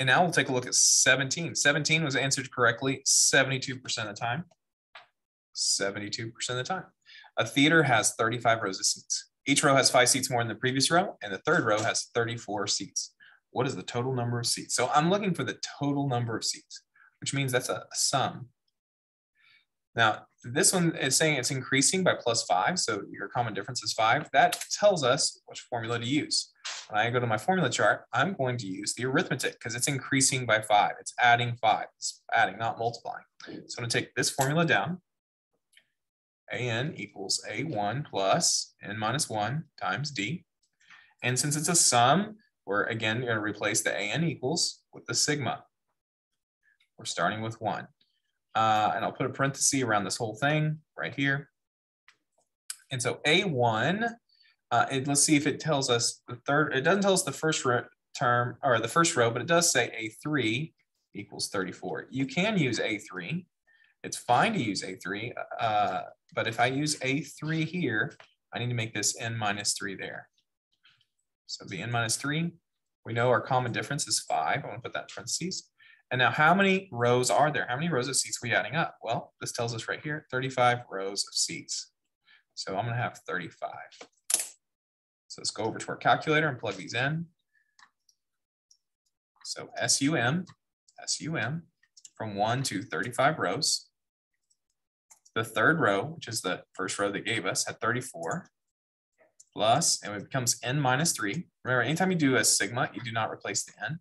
And now we'll take a look at 17. 17 was answered correctly 72% of the time. 72% of the time. A theater has 35 rows of seats. Each row has 5 seats more than the previous row, and the third row has 34 seats. What is the total number of seats? So I'm looking for the total number of seats, which means that's a sum. Now, this one is saying it's increasing by +5, so your common difference is 5. That tells us which formula to use. When I go to my formula chart, I'm going to use the arithmetic because it's increasing by 5. It's adding 5. It's adding, not multiplying. So I'm going to take this formula down. AN equals A1 plus N minus 1 times D. And since it's a sum, we're again going to replace the AN equals with the sigma. We're starting with 1. And I'll put a parenthesis around this whole thing right here. And so A1, let's see if it tells us the third. It doesn't tell us the first term or the first row, but it does say A3 equals 34. You can use A3. It's fine to use A3, but if I use A3 here, I need to make this N minus 3 there. So the N minus 3, we know our common difference is 5. I want to put that in parentheses. And now how many rows are there? How many rows of seats are we adding up? Well, this tells us right here, 35 rows of seats. So I'm going to have 35. So let's go over to our calculator and plug these in. So SUM from 1 to 35 rows. The third row, which is the first row they gave us, had 34 plus, and it becomes N minus 3. Remember, anytime you do a sigma, you do not replace the N.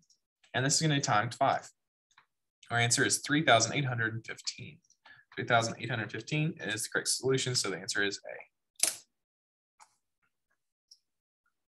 And this is going to be times 5. Our answer is 3,815. 3,815 is the correct solution, so the answer is A.